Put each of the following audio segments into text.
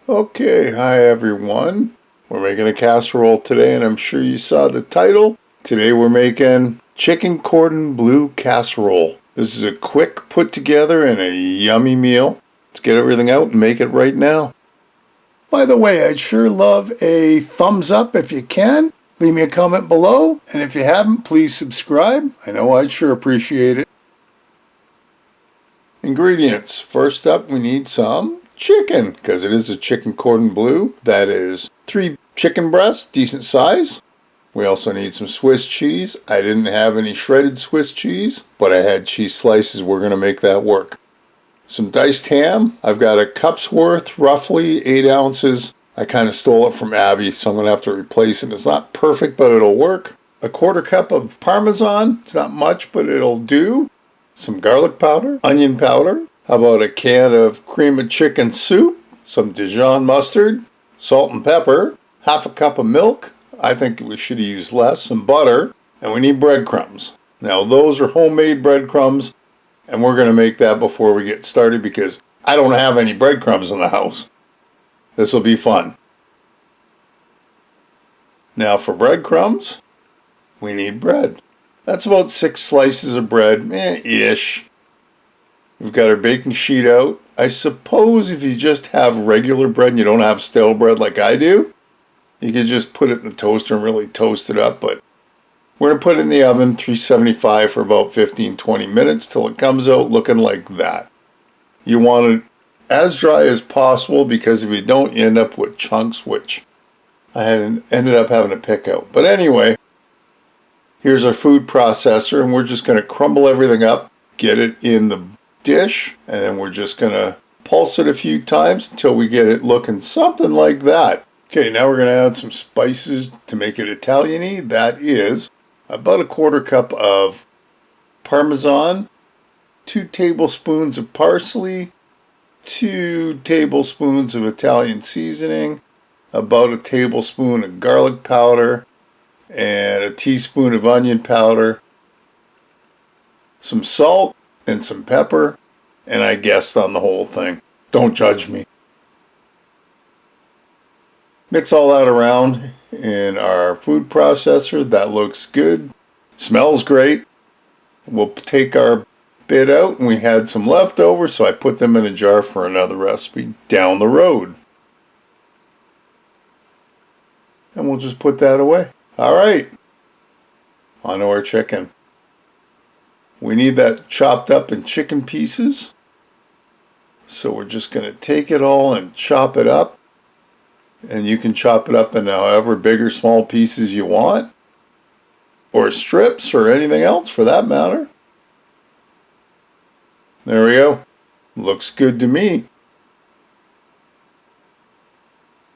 Okay, hi everyone. We're making a casserole today, and I'm sure you saw the title. Today we're making chicken cordon bleu casserole. This is a quick put together and a yummy meal. Let's get everything out and make it right now. By the way, I'd sure love a thumbs up if you can. Leave me a comment below, and if you haven't, please subscribe. I know I'd sure appreciate it. Ingredients. First up, we need some chicken, because it is a chicken cordon bleu. That is 3 chicken breasts, decent size. We also need some Swiss cheese. I didn't have any shredded Swiss cheese, but I had cheese slices. We're going to make that work. Some diced ham. I've got a cup's worth, roughly 8 ounces. I kind of stole it from Abby, so I'm going to have to replace it. It's not perfect, but it'll work. A 1/4 cup of Parmesan. It's not much, but it'll do. Some garlic powder, onion powder. How about a can of cream of chicken soup? Some Dijon mustard, salt and pepper, 1/2 cup of milk. I think we should have used less. Some butter, and we need breadcrumbs. Now those are homemade breadcrumbs, and we're going to make that before we get started because I don't have any breadcrumbs in the house. This will be fun. Now for breadcrumbs, we need bread. That's about 6 slices of bread, ish. We've got our baking sheet out. I suppose if you just have regular bread and you don't have stale bread like I do, you can just put it in the toaster and really toast it up. But we're going to put it in the oven, 375 for about 15-20 minutes till it comes out looking like that. You want it as dry as possible because if you don't, you end up with chunks, which I ended up having to pick out. But anyway, here's our food processor, and we're just going to crumble everything up, get it in the dish, and then we're just going to pulse it a few times until we get it looking something like that. Okay, now we're going to add some spices to make it Italian-y. That is about a 1/4 cup of Parmesan, 2 tablespoons of parsley, 2 tablespoons of Italian seasoning, about a tablespoon of garlic powder, and a teaspoon of onion powder, some salt, and some pepper, and I guessed on the whole thing. Don't judge me. Mix all that around in our food processor. That looks good. Smells great. We'll take our bit out, and we had some leftovers, so I put them in a jar for another recipe down the road. And we'll just put that away. All right, on to our chicken. We need that chopped up in chicken pieces. So we're just going to take it all and chop it up. And you can chop it up in however big or small pieces you want. Or strips or anything else for that matter. There we go. Looks good to me.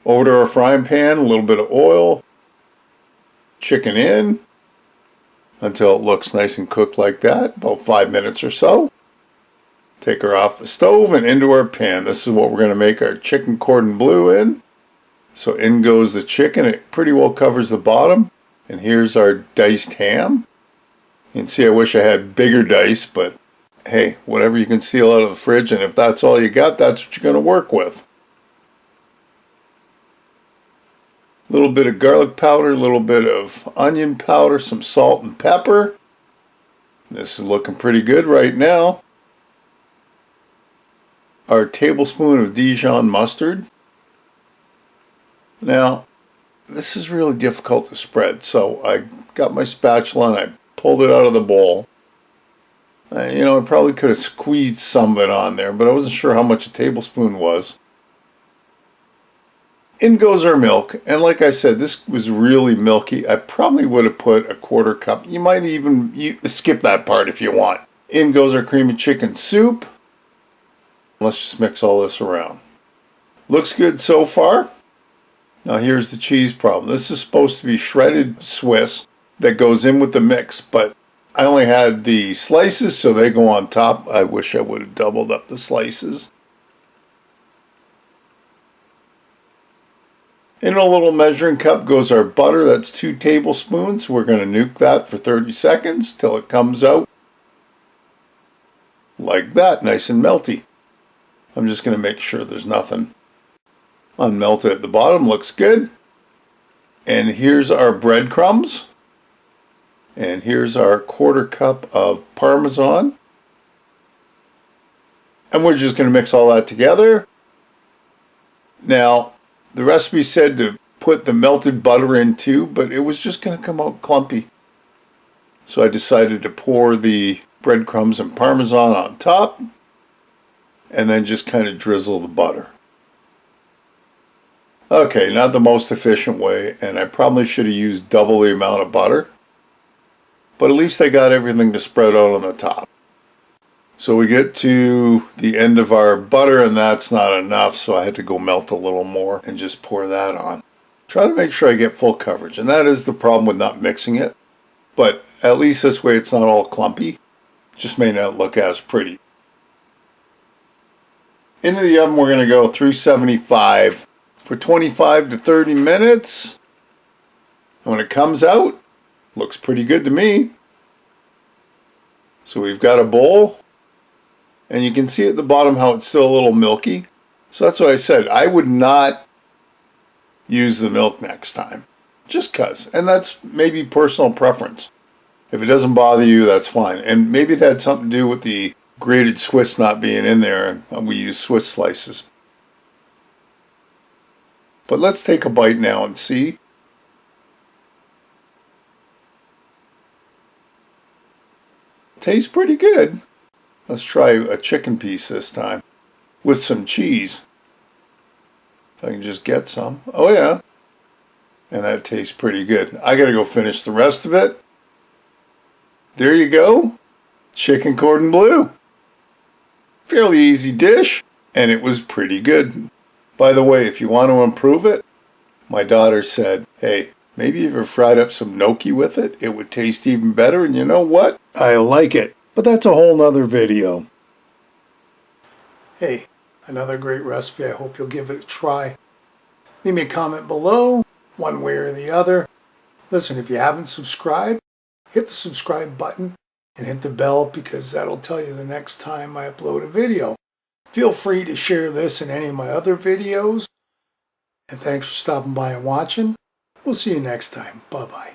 Over to our frying pan, a little bit of oil. Chicken in until it looks nice and cooked like that, about 5 minutes or so. Take her off the stove and into our pan. This is what we're going to make our chicken cordon bleu in. So in goes the chicken. It pretty well covers the bottom. And here's our diced ham. You can see I wish I had bigger dice, but hey, whatever you can steal out of the fridge, and if that's all you got, that's what you're going to work with. A little bit of garlic powder, a little bit of onion powder, some salt and pepper. This is looking pretty good right now. Our tablespoon of Dijon mustard. Now, this is really difficult to spread, so I got my spatula and I pulled it out of the bowl. I probably could have squeezed some of it on there, but I wasn't sure how much a tablespoon was. In goes our milk, and like I said, this was really milky. I probably would have put a 1/4 cup. You might even skip that part if you want. In goes our cream of chicken soup. Let's just mix all this around. Looks good so far. Now here's the cheese problem. This is supposed to be shredded Swiss that goes in with the mix, but I only had the slices, so they go on top. I wish I would have doubled up the slices. In a little measuring cup goes our butter. That's 2 tablespoons. We're going to nuke that for 30 seconds till it comes out like that, nice and melty. I'm just going to make sure there's nothing Unmelted at the bottom, looks good. And here's our breadcrumbs. And here's our 1/4 cup of Parmesan. And we're just going to mix all that together. Now, the recipe said to put the melted butter in too, but it was just going to come out clumpy. So I decided to pour the breadcrumbs and Parmesan on top, and then just kind of drizzle the butter. Okay, not the most efficient way, and I probably should have used double the amount of butter, but at least I got everything to spread out on the top. So we get to the end of our butter, and that's not enough, so I had to go melt a little more and just pour that on. Try to make sure I get full coverage, and that is the problem with not mixing it, but at least this way it's not all clumpy. Just may not look as pretty. Into the oven we're going to go 375 for 25 to 30 minutes. And when it comes out, looks pretty good to me. So we've got a bowl, and you can see at the bottom how it's still a little milky. So that's what I said. I would not use the milk next time, just cause. And that's maybe personal preference. If it doesn't bother you, that's fine. And maybe it had something to do with the grated Swiss not being in there, and we use Swiss slices. But let's take a bite now and see. Tastes pretty good. Let's try a chicken piece this time with some cheese. If I can just get some. Oh yeah. And that tastes pretty good. I gotta go finish the rest of it. There you go. Chicken cordon bleu. Fairly easy dish, and it was pretty good. By the way, if you want to improve it, my daughter said, hey, maybe if you fried up some gnocchi with it, it would taste even better, and you know what? I like it. But that's a whole nother video. Hey, another great recipe. I hope you'll give it a try. Leave me a comment below, one way or the other. Listen, if you haven't subscribed, hit the subscribe button and hit the bell, because that'll tell you the next time I upload a video. Feel free to share this and any of my other videos. And thanks for stopping by and watching. We'll see you next time. Bye-bye.